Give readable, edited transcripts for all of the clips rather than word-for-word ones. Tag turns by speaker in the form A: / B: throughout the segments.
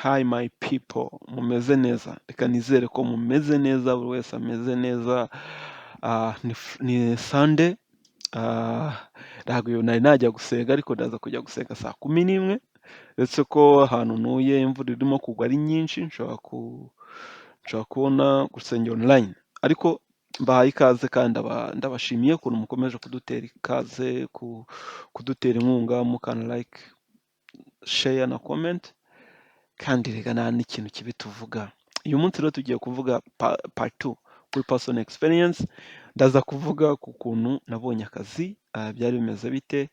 A: Hi my people, mumeze neza? Reka nizere ko mumeze neza, buri wese ameze neza. Ni Sunday. Ntabwo nari najya gusenga ariko ndaza kujya gusenga saa 11, uretse ko ahantu ntuye imvura irimo kugwa ari nyinshi, nshobora kubona gusengera online. Ariko mbahaye ikaze kandi ndabashimiye ukuntu mukomeje kudutera ikaze, kudutera inkunga, mukana like, share na comment. Kandi reka nta n'ikintu kibi tuvuga. Uyu munsi rero tugiye kuvuga part 2 kuri personal experience. Ndaza kuvuga ku kuntu nabonye akazi, byari bimeze bite.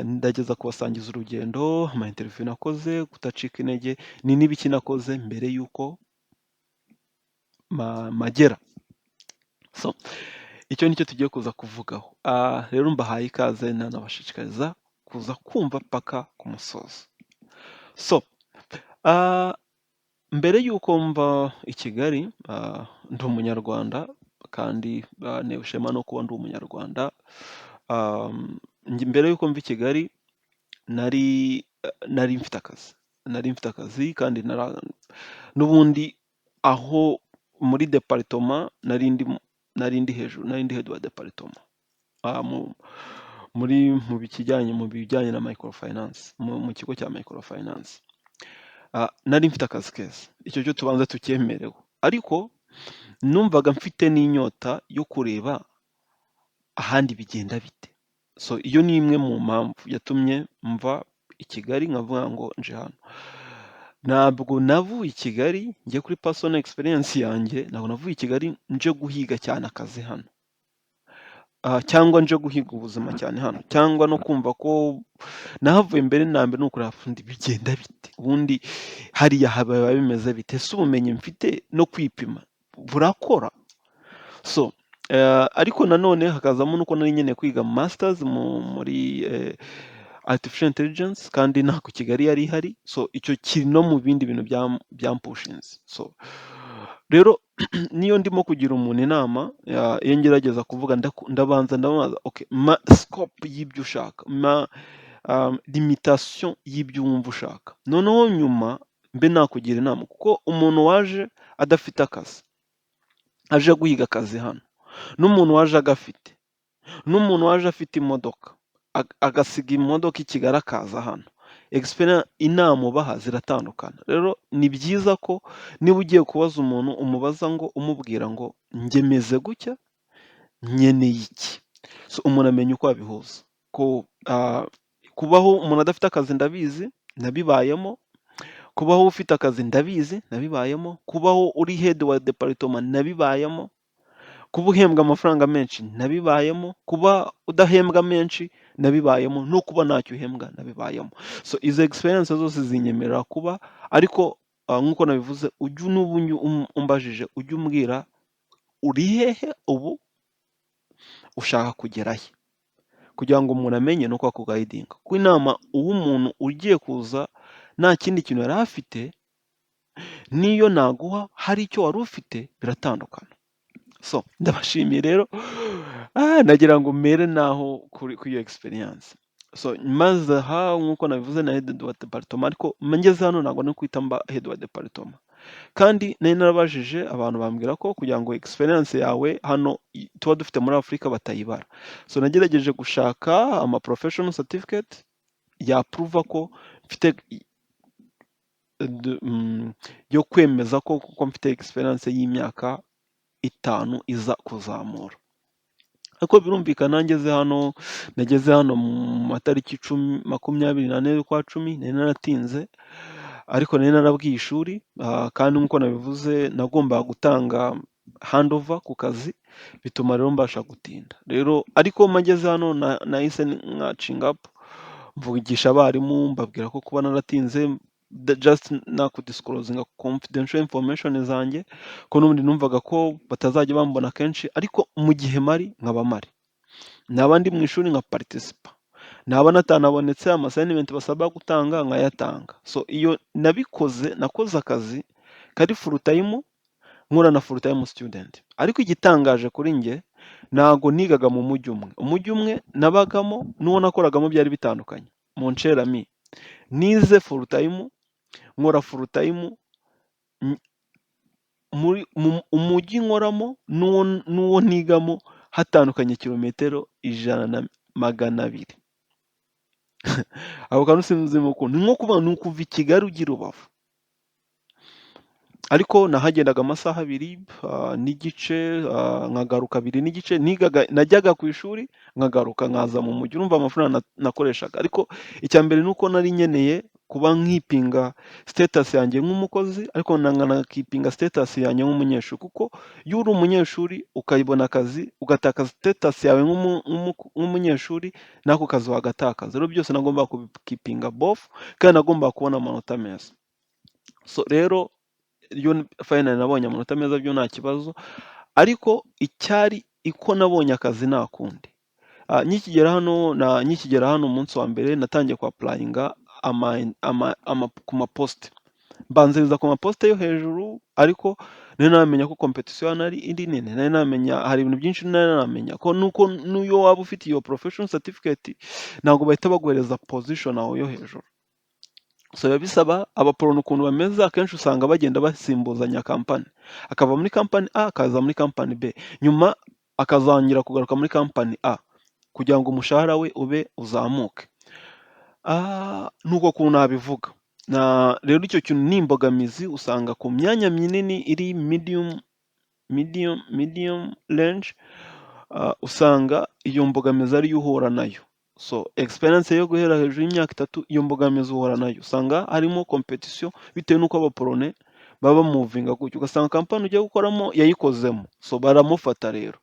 A: Ndageza kubasangiza urugendo, ama interview nakoze, kudacika intege, ni n'ibiki nakoze mbere y'uko magera. So icyo nicyo tugiye kuza kuvugaho. Rero mbahaye ikaze, nanabashishikariza kuza kumva paka ku musozo. So mbere y'uko mva i Kigali, ndi umunyarwanda kandi ntewe ishema no kuba ndi umunyarwanda. Mbere y'uko mva i Kigali nari mfite akazi kandi n'ubundi aho muri department nari ndi hejuru, nari ndi head wa department mu bijyanye na microfinance, mu kigo cya microfinance. Nari mfite akazi keza, icyo cyo tubanza tucyemerewe, ariko numvaga mfite n'inyota yo kureba ahandi bigenda bite. So iyo ni imwe mu mpamvu yatumye mva i Kigali nkavuga ngo nje hano. Ntabwo navuye i Kigali njye kuri personal experience yanjye, ntabwo navuye i Kigali nje guhiga cyane akazi hano, cyangwa nje guhiga ubuzima cyane hano, cyangwa no kumva ko nahavuye mbere na mbere nukureba ubundi bigenda bite, ubundi hariya haba bimeze bite, se ubumenyi mfite no kwipima burakora. So ariko nanone hakazamo nuko nari nkeneye kwiga masters muri artificial intelligence, kandi ntabwo Kigali yari ihari. So icyo kiri no mu bindi bintu byampushinze. So rero niyo ndimo kugira umuntu inama, iyo ngerageza kuvuga ndabanza okay, scope y'ibyo ushaka, limitation y'ibyo wumva ushaka, noneho nyuma mbe nakugira inama. Kuko umuntu waje adafite akazi, aje guhiga akazi hano, n'umuntu waje agafite, n'umuntu waje afite imodoka agasiga imodoka i Kigali akaza hano, inama ubaha ziratandukana. Rero ni byiza ko niba ugiye kubaza umuntu umubaza ngo umubwira ngo njye meze gutya, nkeneye iki. So umuntu amenya uko abihuza. Kubaho umuntu adafite akazi ndabizi, nabibayemo. Kubaho ufite akazi ndabizi, nabibayemo. Kubaho uri head wa department nabibayemo. Kuba uhembwa amafaranga menshi nabibayemo. Kuba udahembwa menshi nabibayemo, no kuba ntacyo uhembwa nabibayemo. So izo experience zose zinyemerera kuba, ariko nk'uko nabivuze, ujye n'ubu umbajije ujye umbwira uri hehe ubu, ushaka kugera he, kugira ngo umuntu amenye nuko akugayidinga. Kuko inama uwo umuntu ugiye kuza nta kindi kintu yari afite, niyo naguha hari icyo wari ufite, biratandukana. So ndabashimiye rero, nagira ngo mere naho kuri iyo experience. So maze aha nk'uko nabivuze na head wa department, ariko ngeze hano ntabwo no kwita mba head wa department. Kandi nari narabajije abantu bambwira ko kugira ngo experience yawe hano tuba dufite muri Afurika batayibara. So nagerageje gushaka ama professional certificate ya prove ko mfite yo kwemeza ko kuko mfite experience y'imyaka 5 iza kuzamura. Ariko birumvikana nageze hano mu matariki 24 y'ukwa 10, nari naratinze, ariko nari narabwiye ishuri, kandi nk'uko nabivuze nagombaga gutanga handover ku kazi, bituma rero mbasha gutinda. Rero ariko mageze hano nahise nkacinga up, mvugisha abarimu mbabwira ko kuba naratinze just nakudisclosinga confidential information zanjye, ko n'ubundi numvaga ko batazajya bambona kenshi, ariko mu gihe mari nkaba mari, naba ndi mu ishuri nka participa, naba natanabonetse ama assignment basaba gutanga nkayatanga. So iyo nakoze akazi kari full time, nkora na full time student. Ariko igitangaje kuri njye, ntago nigaga mu umujyi umwe nabagamo n'uwo nakoragamo byari bitandukanye. Mon cher ami, nize full time nkora full time, umujyi nkoramo n'uwo nigamo hatandukanye kilometero 100 na 200. Ako kantu sinzi ukuntu, ni nko kuvuga ni ukuva i Kigali ujya i Rubavu, ariko nahagendaga amasaha 2 n'igice, nkagaruka 2 n'igice, najyaga ku ishuri nkagaruka nkaza mu mujyi, urumva amafaranga nakoreshaga. Ariko icya mbere ni uko nari nkeneye kuba nkipinga status yanjye nk'umukozi, ariko nkanakipinga status yanjye nk'umunyeshuri, kuko iyo uri umunyeshuri ukayibona akazi ugatakaza status yawe nk'umunyeshuri, n'ako kazi wagatakaza. Rero byose nagomba kubikipinga both, kandi nagomba kubona amanota meza. So rero iyo finally nabonye amanota meza byo nta kibazo, ariko icyari iko nabonye akazi nta kundi. Nkikigera hano umunsi wa mbere natangiye ku applyinga ku maposite, mbanziriza ku maposite yo hejuru, ariko nari namenya ko competition hano ari indi nini, nari namenya hari ibintu byinshi nari namenya ko nuko n'iyo waba ufite iyo professional certificate ntabwo bahita baguhereza position aho yo hejuru. So biba bisaba abaporona ukuntu bameze, akenshi usanga bagenda basimbuzanya kampani, akava muri kampani A akaza muri kampani B, nyuma akazangira kugaruka muri kampani A kugira ngo umushahara we ube uzamuke. Nuko kuntu nabivuga. Rero icyo kintu ni imbogamizi usanga ku myanya minini iri medium range, usanga iyo mbogamizi ariyo uhura nayo. So experience yo guhera hejuru y'imyaka 3, iyo mbogamizi uhura nayo usanga harimo competition, bitewe n'uko abaporone baba muvinga gutyo, ugasanga kampani ugiye gukoramo yayikozemo, so baramufata rero.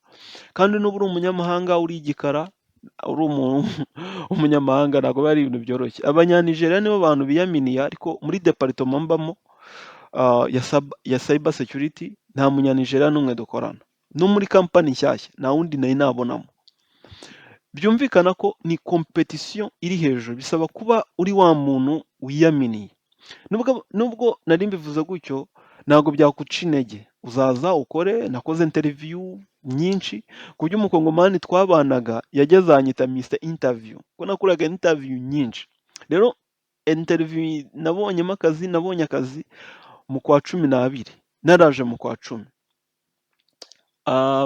A: Kandi n'ubu uri umunyamahanga, uri igikara, uri umunyamahanga, ntabwo ari ibintu byoroshye. Abanyanigeriya nibo bantu biyaminiye, ariko muri departement mbamo ya cyber security nta munyanigeriya n'umwe dukorana, no muri kampani nshyashya nta wundi nari nabonamo. Byumvikana ko ni competition iri hejuru, bisaba kuba uri wa muntu wiyaminiye. Nubwo nari mbivuze gutyo, ntabwo byakuca intege, uzaza ukore. Nakoze interview nyinshi, ku buryo umukongomani twabanaga yageze anyita Mr Interview, ko nakoraga interview nyinshi. Rero interview nabonye akazi mu kwa 12, naraje mu kwa 10.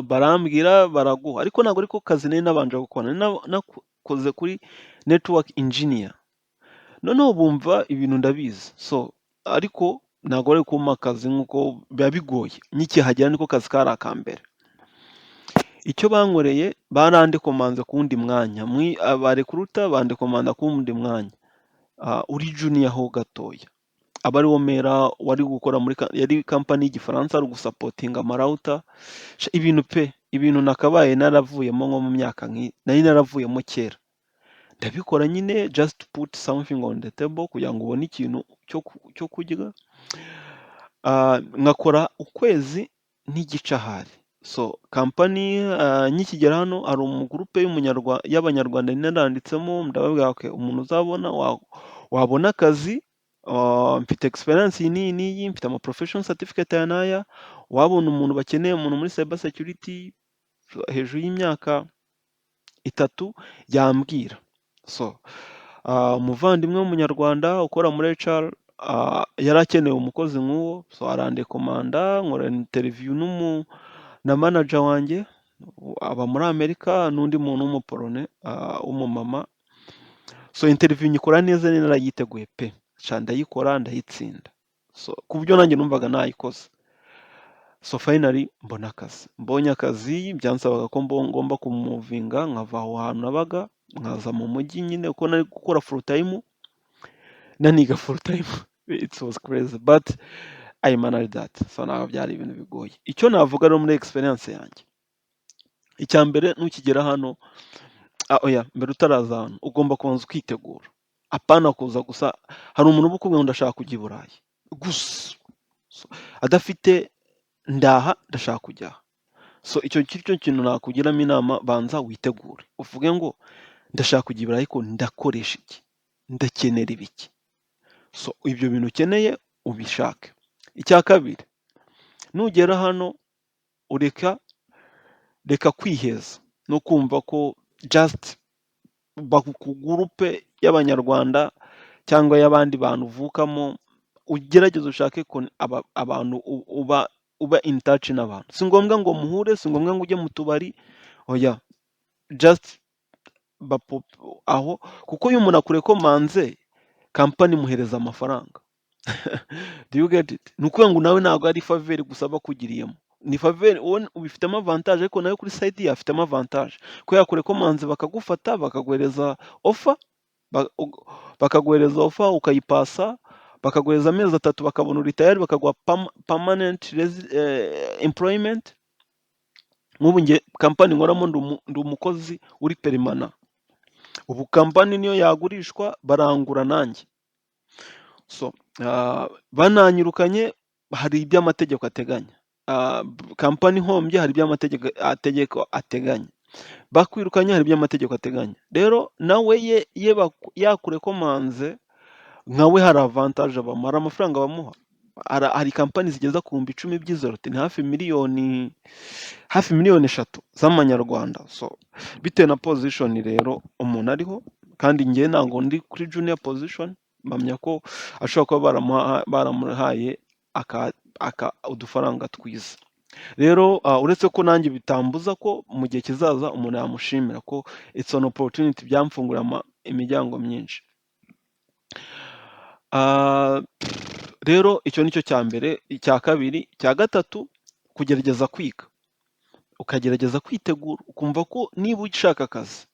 A: Barambwira baraguha, ariko ntabwo ariko kazi nari nabanje gukora, nakoze kuri network engineer, noneho bumva ibintu ndabizi, so ariko ntabwo bari kumpa akazi nk'uko biba bigoye. Nkikihagera niko kazi kari akambere. Icyo bankoreye, barandekomanze ku wundi mwanya, abarekruta bandekomanda ku wundi mwanya, uri junior ho gatoya, aba ariwo mera wari gukora yari kampani y'igifaransa, ari gusapotinga amarauta, ibintu nakabaye naravuyemo nko mu myaka nari naravuyemo kera. Ndabikora nyine just to put something on the table, kugira ngo ubone ikintu cyo kurya. Nkakora ukwezi n'igice ahari. So kampani nkikigera hano, hari umugrupe y'abanyarwanda naranditsemo, ndababwira ko umuntu uzabona wabona akazi, mfite experience n'iyi, mfite ama professional certificate aya n'aya, wabona umuntu bakeneye umuntu muri cyber security hejuru y'imyaka 3 yambwira. So umuvandimwe w'umunyarwanda ukora muri HR yari akeneye umukozi nk'uwo, so arandekomanda, nkora interview na manager wanjye, aba muri Amerika, n'undi muntu w'umuporone w'umumama. So interview nyikora neza, narayiteguye pe, ndayikora ndayitsinda, so ku buryo nanjye numvaga nayikoze. So finally mbonye akazi, byansabaga ko ngomba kumuvinga nkava aho hantu nabaga, nkaza mu mujyi nyine, uko nari gukora full time, naniga full time. It was crazy but I managed that. So ntabwo byari ibintu bigoye. Icyo navuga rero muri experience yanjye, icya mbere nukigera hano, mbere utaraza hano ugomba kubanza ukitegura, apana kuza gusa. Hari umuntu uba ukubwira ngo ndashaka kujya i Burayi gusa, adafite ndaha ndashaka kujya. So icyo kintu nakugiramo inama, banza witegure, uvuge ngo ndashaka kujya i Burayi, ariko ndakoresha iki, ndakenera ibiki. So ibyo bintu ukeneye ubishake. Icya kabiri, nugera hano reka kwiheza no kumva ko just ku gurupe y'abanyarwanda cyangwa y'abandi bantu uvukamo ugerageze ushake abantu uba in touch n'abantu, si ngombwa ngo muhure, si ngombwa ngo ujye mu tubari, oya, just aho, kuko iyo umuntu akurekomanze kampani imuhereza amafaranga. Do you get it? Ni ukuvuga ngo nawe ntabwo ari faveri gusa aba akugiriyemo, ni faveri wowe ubifitemo avantage, ariko nawe kuri side ye afitemo avantage, ko yakurekomanze bakagufata bakaguhereza offer, bakaguhereza offer ukayipasa, bakaguhereza amezi 3 bakabona uri tayari, bakaguha permanent employment. Nk'ubu njye kampani nkoramo ndi umukozi uri perimana, ubu kampani niyo yagurishwa barangura nanjye, so bananyirukanye hari ibyo amategeko ateganya, kampani ihombye hari ibyo amategeko ateganya, bakwirukanye hari ibyo amategeko ateganya. Rero nawe yakurekomanze nkawe hari avantage bamara, amafaranga bamuha, hari kampani zigeza ku 10,000 by'izorote, ni hafi miliyoni 3 z'amanyarwanda. So bitewe na position rero umuntu ariho, kandi njye ntabwo ndi kuri junior position, mpamya ko ashobora kuba baramuhaye udufaranga twiza. Rero uretse ko nanjye bitambuza ko mu gihe kizaza umuntu yamushimira ko it's an opportunity, byamfungura imiryango myinshi. Rero icyo nicyo cya mbere. Icya kabiri, icya gatatu, kugerageza kwiga, ukagerageza kwitegura, ukumva ko niba ushaka akazi,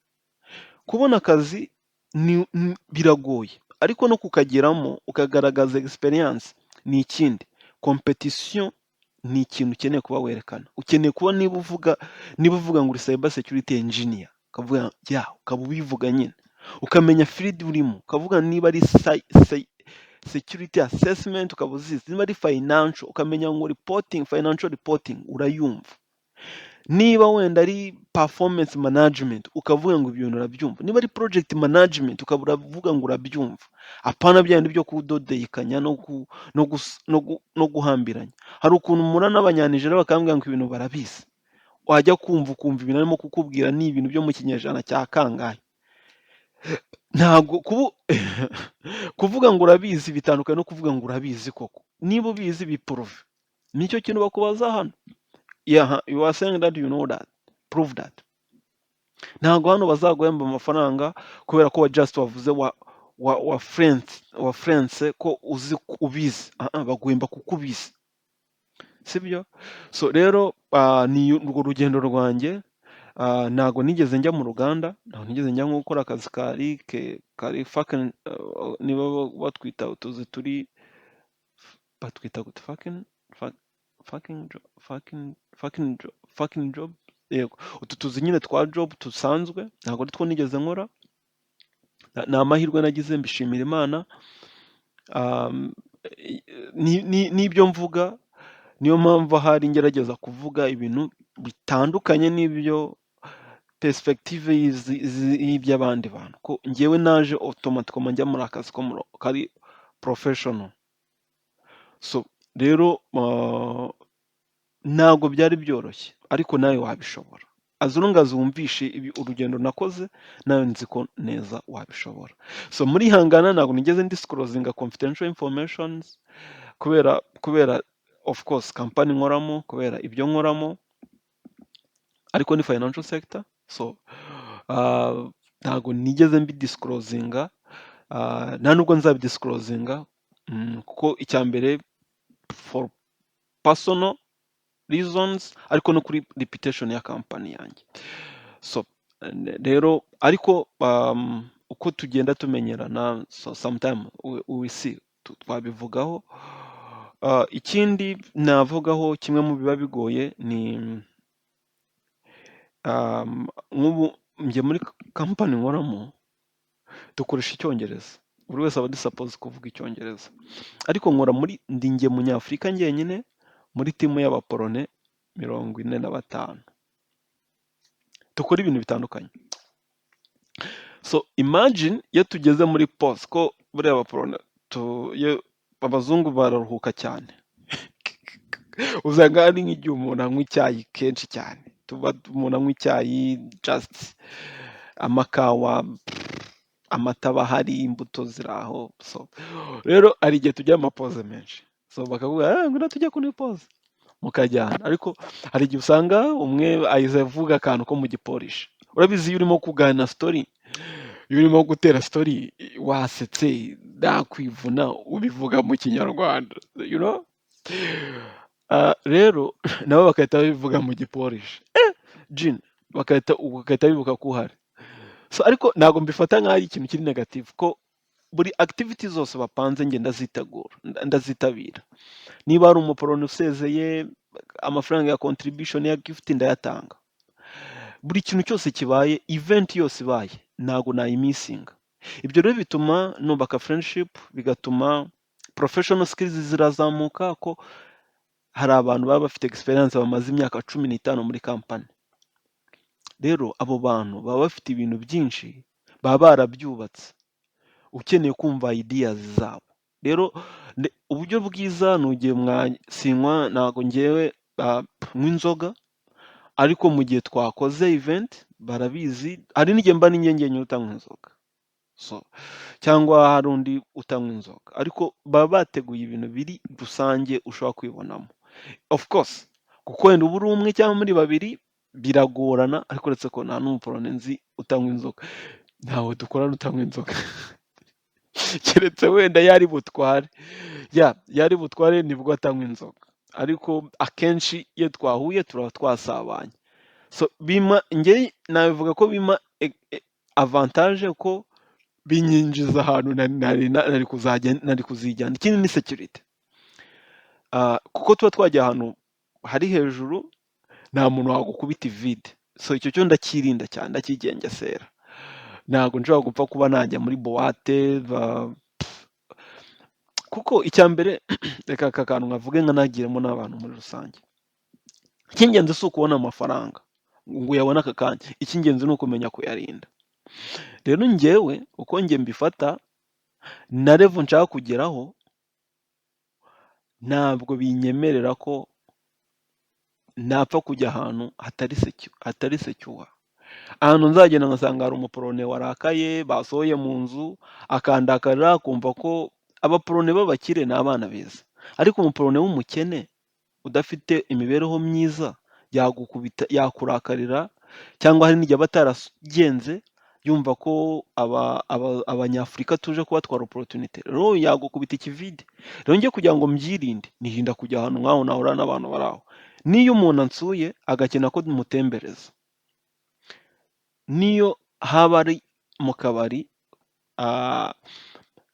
A: kubona akazi biragoye, ariko no kukageramo ukagaragaza experience ni ikindi. Competition ni ikintu ukeneye kuba werekana, ukeneye kuba niba uvuga ngo uri cyber security engineer, ukavuga ukaba ubivuga nyine, ukamenya field urimo, ukavuga niba ari security assessment ukaba uzizi, niba ari financial ukamenya ngo financial reporting urayumva, niba wenda ari performance management ukavuga ngo ibyo urabyumva, niba ari project management ukaba uravuga ngo urabyumva, apana byandi byo kudodekanya no guhambiranya. Hari ukuntu murana n'abanyanijera bakambwira ngo ibintu barabizi, wajya kumva ibintu arimo kukubwira ni ibintu byo mu kinyejana cya kangahe. Ntabwo kuvuga ngo urabizi bitandukanye no kuvuga ngo urabizi koko. Niba ubizi biprove, nicyo kintu bakubaza hano. You are saying that you know that, prove that. Ntabwo hano bazaguhemba amafaranga kubera ko just wavuze wa friends ko ubizi, baguhemba kuko ubizi, sibyo? So rero ni urwo rugendo rwanjye. Ntabwo nigeze njya mu ruganda, ntabwo nigeze njya nko gukora akazi kari fucking, niba batwita utuzi turi, batwita fucking job, yego, utu tuzi nyine twa job tusanzwe, ntabwo ari two nigeze nkora. Ni amahirwe nagize, mbishimira Imana. N'ibyo mvuga, niyo mpamvu ahari ngerageza kuvuga ibintu bitandukanye n'ibyo perspective y'iby'abandi bantu, ko njyewe naje automatically njya muri akazi ko kari professional. So rero ntabwo byari byoroshye, ariko nawe wabishobora, as long as wumvishe urugendo nakoze, nawe nzi ko neza wabishobora. So muri hangana ntabwo nigeze disclosinga confidential informations kubera of course company nkoramo, kubera ibyo nkoramo, ariko ni financial sector. So ntabwo nigeze mbidisclosinga, nta nubwo nzabidisclosinga, kuko icya mbere for personal reasons, ariko no kuri reputation ya company yanjye. So rero ariko uko tugenda tumenyerana, so sometime we will see, twabivugaho. Ikindi navugaho, kimwe mu biba bigoye ni nk'ubu njye muri company nkoramo dukoresha Icyongereza, buri wese aba dusuppose kuvuga Icyongereza, ariko nkora ndi njye munyafurika njyenyine muri timu y'abapolone 45, dukora ibintu bitandukanye. So imagine iyo tugeze muri post, ko buriya abapolone abazungu bararuhuka cyane, usanga ari nk'igihe umuntu anywa icyayi kenshi cyane, umuntu anywa icyayi, just amakawa, amata aba ahari, imbuto ziri aho, so rero hari igihe tujya mu mapoze menshi, so bakavuga ngwino tujye kuri poze mukajyana, ariko hari igihe usanga umwe ahise avuga akantu ko mu gipolishi. Urabizi iyo urimo kuganira story, iyo urimo gutera story wasetse nakwivuna ubivuga mu kinyarwanda, you know? Rero nabo bagahita babivuga mu gipolishi, Jin, bagahita bibuka ko uhari. So ariko ntabwo mbifata nk'aho ari ikintu kiri negative, ko buri activity zose bapanze njye ndazitegura, ndazitabira. Niba hari umuporoni usezeye, amafaranga ya contribution ya gift ndayatanga. Buri kintu cyose kibaye, event yose ibaye, ntabwo nayimisinga. Ibyo rero bituma nubaka friendship, bigatuma professional skills zirazamuka, ko hari abantu baba bafite experience bamaze imyaka 15 muri company. Rero abo bantu baba bafite ibintu byinshi, baba barabyubatse, ukeneye kumva ideas zabo. Rero uburyo bwiza ni ugiye mwasinywa, ntabwo ngewe nywa inzoga, ariko mu gihe twakoze event barabizi, hari n'igihe mba n'ingengenye utanywa inzoga, so cyangwa hari undi utanywa inzoga, ariko baba bateguye ibintu biri rusange ushobora kwibonamo. Of course, kuko wenda uba uri umwe cyangwa muri babiri biragorana, ariko uretse ko nta n'umuporoni nzi utanywa inzoga, ntawe dukorana utanywa inzoga keretse wenda yari butware, yari butware nibwo atanywa inzoga, ariko akenshi iyo twahuye turaba twasabanye. So njye nabivuga ko bima avantage, ko binyinjiza ahantu nari kuzijyana. Ikindi ni security, kuko tuba twagiye ahantu hari hejuru, nta muntu wagukubita ivide, so icyo cyo ndakirinda cyane, ndakigengesera. Ntabwo nshobora gupfa kuba najya muri boîte, kuko icya mbere reka aka kantu nkavuge nkanagiremo n'abantu muri rusange. Icy'ingenzi si ukubona amafaranga ngo uyabone aka kanya, icy'ingenzi ni ukumenya kuyarinda. Rero njyewe uko njye mbifata, na level nshaka kugeraho, ntabwo binyemerera ko napfa kujya ahantu hatari secure. Ahantu nzagenda ngasanga hari umuporone warakaye, basohoye mu nzu, akandakarira, akumva ko abaporone b'abakire ni abana beza, ariko umuporone w'umukene udafite imibereho myiza yagukubita, yakurakarira, cyangwa hari n'igihe aba ataragenze yumva ko abanyafurika tuje kubatwara opportunity, rero yagukubita ikivide. Rero njye kugira ngo mbyirinde, nirinda kujya ahantu nk'aho nahura n'abantu bari aho. Niyo umuntu ansuye agakena ko mutembereza, niyo haba ari mu kabari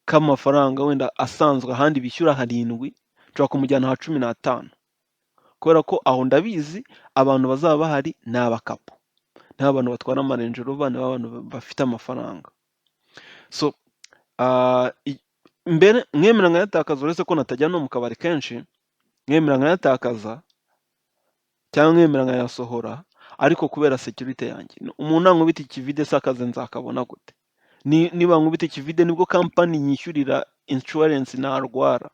A: k'amafaranga wenda asanzwe ahandi bishyura 7, nshobora kumujyana 15, kubera ko aho ndabizi abantu bazaba bahari ni abakapo, nta bantu batwara amarenje rover, ni abantu bafite amafaranga. So mbere mwemera nkayatakaza, uretse ko natajya no mu kabari kenshi, mwemera nkayatakaza cyangwa mwemera nkayasohora, ariko kubera security yanjye. Umuntu nankubita ikivide se akazi nzakabona gute? Niba nkubita ikivide nibwo company nyishyurira insurance narwara,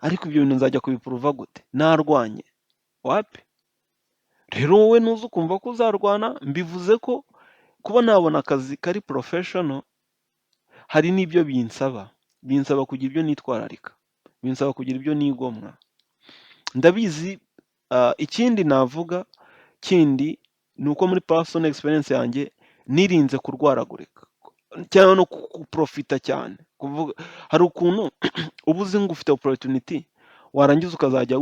A: ariko ibyo bintu nzajya kubiprova gute narwanye? Wapi? Rero wowe nuzi ukumva ko uzarwana, mbivuze ko kuba nabona akazi kari professional, hari n'ibyo binsaba kugira ibyo nitwararika, binsaba kugira ibyo nigomwa. Ndabizi. Ikindi navuga kindi ni uko muri personal experience yanjye nirinze kurwaragurika cyangwa no kuprofita cyane. Kuvuga hari ukuntu uba uzi ngo ufite opportunity, warangiza ukazajya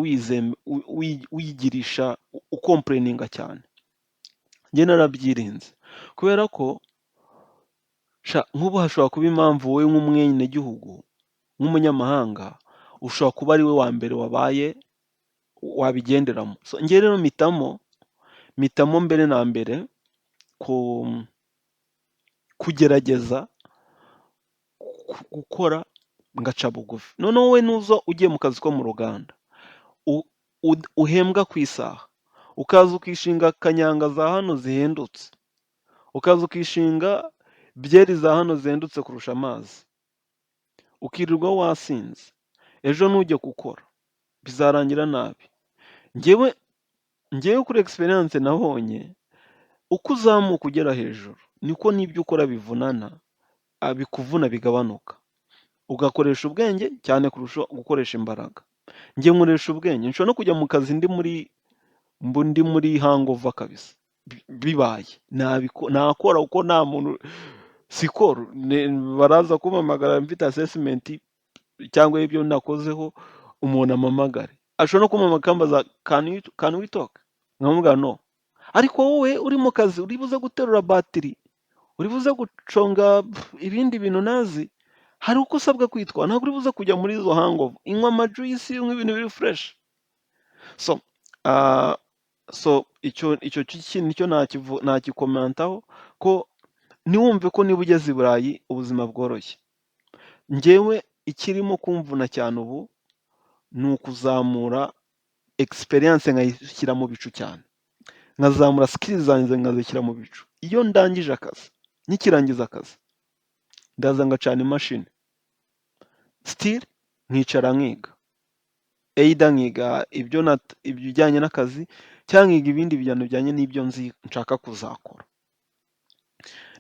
A: wigirisha ukomplaininga cyane. Njye narabyirinze, kubera ko nk'ubu hashobora kuba impamvu wowe nk'umwenegihugu, nk'umunyamahanga, ushobora kuba ari we wa mbere wabigenderamo. So njye rero mitamo mbere na mbere kugerageza gukora ngaca bugufi. Noneho wowe nuza ugiye mu kazi ko mu ruganda, uhembwa ku isaha, ukaza ukishinga kanyanga za hano zihendutse, ukaza ukishinga byeri za hano zihendutse kurusha amazi, ukirirwa wasinze, ejo ntujye gukora, bizarangira nabi. Njyewe kuri experience nabonye, uko uzamuka ugera hejuru niko n'ibyo ukora bivunana, bikuvuna bigabanuka, ugakoresha ubwenge cyane kurusha gukoresha imbaraga. Njye nkoresha ubwenge, nshobora no kujya mu kazi ndi muri hangover kabisa, bibaye nakora kuko nta muntu sikoro baraza kumpamagara mfite assessment cyangwa ibyo nakozeho, umuntu ampamagare ashobora no kumpamagara akambaza can we talk, nkamubwira no, ariko wowe uri mu kazi uri buze guterura batiri, uri buze guconga ibindi bintu nazi, hari uko usabwa kwitwara, ntabwo uri buze kujya muri izo hangover, inywa amajuice, unywa ibintu biri fresh. So icyo kintu nicyo nakikomentaho, ko ntiwumve ko niba ugeze i Burayi ubuzima bworoshye. Njyewe ikirimo kumvuna cyane ubu ni ukuzamura experience nkayishyira mu bicu cyane, nkazamura skills zanjye nkazishyira mu bicu. Iyo ndangije akazi, nkikirangiza akazi, ndaza ngacana imashini still nkicara nkiga, either nkiga ibijyanye n'akazi cyangwa nkiga ibindi bintu bijyanye n'ibyo nzi nshaka kuzakora.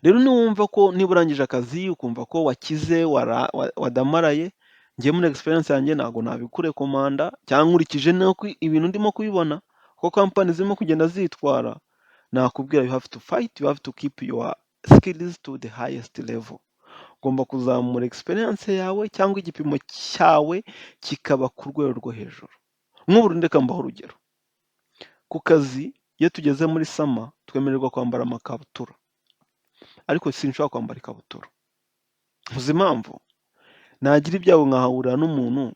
A: Rero niwumva ko niba urangije akazi ukumva ko wakize wadamaraye, njye muri experience yanjye ntabwo nabikurekomanda, cyangwa nkurikije nuko ibintu ndimo kubibona ko company zirimo kugenda zitwara, nakubwira you have to fight, you have to keep your skills to the highest level. Ugomba kuzamura experience yawe cyangwa igipimo cyawe kikaba ku rwego rwo hejuru. Nk'ubu ndeka mbaho urugero, ku kazi iyo tugeze muri sama twemererwa kwambara amakabutura, ariko sinshobora kwambara ikabutura. Muzi impamvu? Nagira ibyago nkahahurira n'umuntu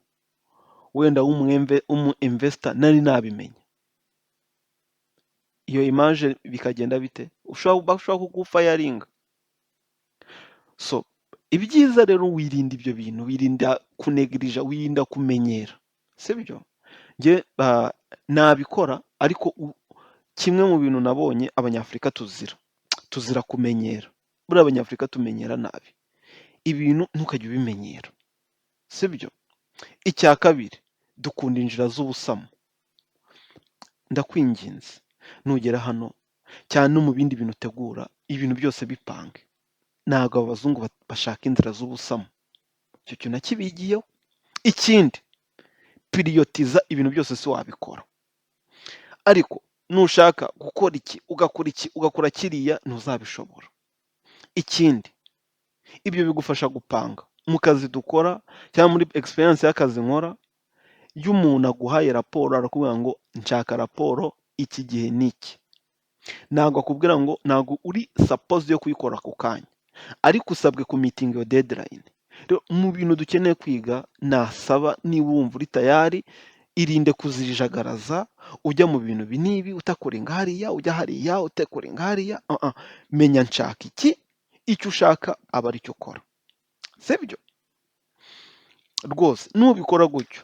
A: wenda w'umu investor nari nabimenye, iyo image bikagenda bite? Bashobora kugufayaringa. So ibyiza rero wirinda ibyo bintu, wirinda kunegirija, wirinda kumenyera, sibyo? Njye nabikora, ariko kimwe mu bintu nabonye abanyafurika tuzira kumenyera. Buriya abanyafurika tumenyera nabi ibintu, ntukajya ubimenyera, sibyo? Icya kabiri, dukunda injira z'ubusamo. Ndakwinginze nugera hano cyane no mu bindi bintu utegura, ibintu byose bipange. Ntabwo abazungu bashaka inzira z'ubusamo, icyo kintu nakibigiyeho. Ikindi, piriyotiza ibintu byose si wabikora, ariko nushaka gukora iki ugakora kiriya, ntuzabishobora. Ikindi, ibyo bigufasha gupanga mu kazi dukora cyangwa muri experience y'akazi nkora. Iyo umuntu aguhaye raporo arakubwira ngo nshaka raporo iki gihe n'iki, ntabwo akubwira ngo ntabwo uri suppose yo kuyikora ako kanya, ariko usabwe ku meeting yo deadline. Rero mu bintu dukeneye kwiga, nasaba niba wumva uri tayari, irinde kuzijagaraza ujya mu bintu binibi, utakorenga hariya ujya hariya, utakorenga hariya. Menya nshaka iki, icyo ushaka aba ari cyo ukora, sibyo? Rwose nubikora gutyo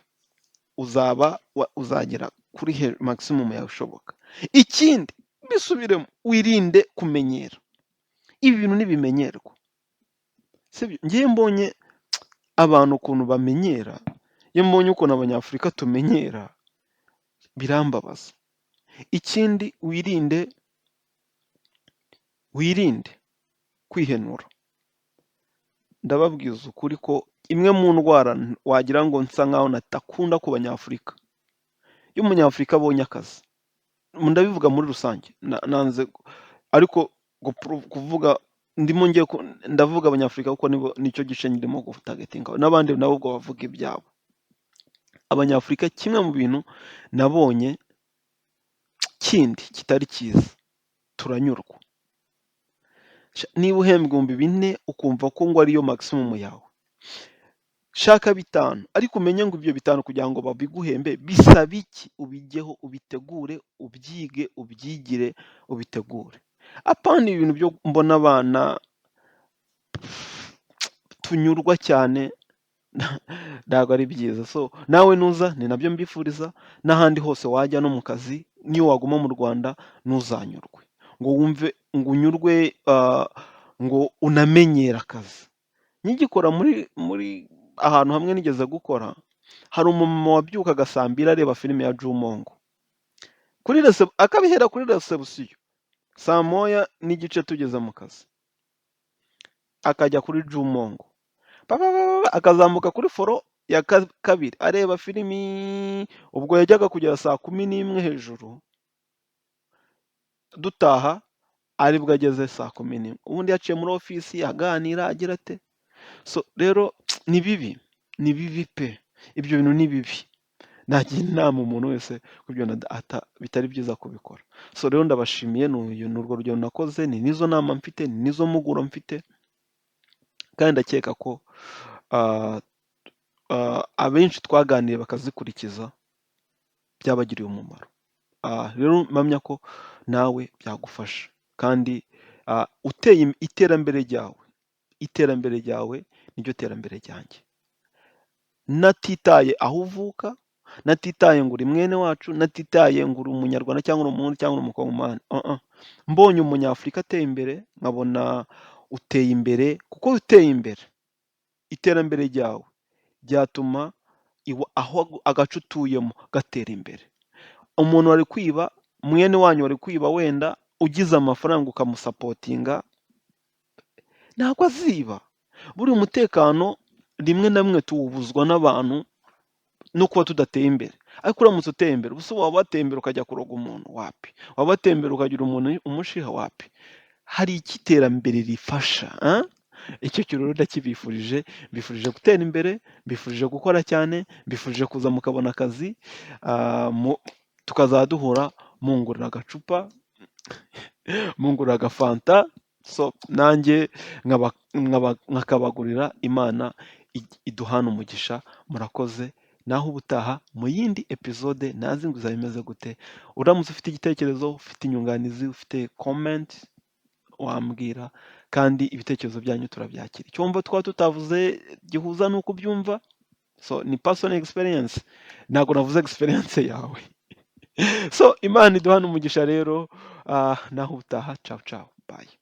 A: uzagera kuri maximum yawe ushoboka. Ikindi, bisubiremo, wirinde kumenyera. Ibi bintu ntibimenyerwa, sibyo? Ngiye mbonye abantu ukuntu bamenyera, iyo mbonye ukuntu abanyafurika tumenyera, birambabaza. Ikindi, wirinde kwihenura. Ndababwiza ukuri ko imwe mu ndwara wagira ngo nsa nkaho natakunda ku banyafurika, iyo umunyafurika abonye akazi, ndabivuga muri rusange, nanze ariko kuvuga ndavuga abanyafurika kuko nicyo gice ndimo gutagetinga, n'abandi nabo ubwo bavuga ibyabo. Abanyafurika kimwe mu bintu nabonye kindi kitari cyiza, turanyurwa. Niba uhembwa 4,000 ukumva ko ngo ariyo maximum yawe, shaka 5, ariko umenye ngo ibyo 5 kugira ngo babiguhembe bisaba iki, ubigeho, ubitegure, ubyige, ubyigire, ubitegure. Apana ibintu byo mbona abana tunyurwa cyane, ntabwo ari byiza. So nawe nuza, ni nabyo mbifuriza, n'ahandi hose wajya no mu kazi, niyo waguma mu Rwanda ntuzanyurwe ngo wumve ngo unyurwe, ngo unamenyera akazi. Nkigikora muri ahantu hamwe nigeze gukora, hari umumama wabyukaga saa 2 areba filime ya Jumongo, akabihera kuri reception saa 1:30 tugeze mu kazi. akajya kuri Jumongo, akazamuka kuri foro ya kabiri areba filimi, ubwo yajyaga kugera saa 11 hejuru, dutaha aribwo ageze saa 11, ubundi yaciye muri ofisi aganira agira ate. So rero ni bibi, ni bibi pe, ibyo bintu ni bibi. Nagira inama umuntu wese ko ibyo bitari byiza kubikora. So rero ndabashimiye, ni urwo rugero nakoze, ni nizo nama mfite, ni nizo mpuguro mfite, kandi ndakeka ko abenshi twaganiriye bakazikurikiza byabagiriye umumaro. Rero mpamya ko nawe byagufasha, kandi uteye iterambere ryawe niryo terambere ryanjye, natitaye aho uvuka, natitaye ngo uri mwene wacu, natitaye ngo uri umunyarwanda cyangwa uri umurundi cyangwa uri umukongomani. Mbonye umunyafurika ateye imbere, nkabona uteye imbere, kuko uteye imbere, iterambere ryawe ryatuma aho agace utuyemo gatera imbere. Umuntu wari kwiba, mwene wanyu wari kwiba, wenda ugize amafaranga ukamusapotinga, ntabwo aziba. Buriya umutekano rimwe na rimwe tuwubuzwa n'abantu no kuba tudateye imbere, ariko uramutse uteye imbere, ubuse waba wateye imbere ukajya kuroga umuntu? Wapi. Waba wateye imbere ukagira umuntu umushiha? Wapi. Hari iki iterambere rifasha. Icyo kintu rero ndakibifurije, mbifurije gutera imbere, mbifurije gukora cyane, mbifurije kuza mukabona akazi, tukazajya duhura mungurira agacupa, mungurira agafanta, so nanjye nkakabagurira. Imana iduhana umugisha. Murakoze, naho ubutaha mu yindi episode, nazi ngo izaba imeze gute. Uramutse ufite igitekerezo, ufite inyunganizi, ufite comment, wambwira, kandi ibitekerezo byanyu turabyakira. Icyumva twaba tutavuze gihuza nuko ubyumva, so ni personal experience, ntabwo navuze experience yawe. So Imana iduhana umugisha rero, naho ubutaha. Ciao ciao, bye.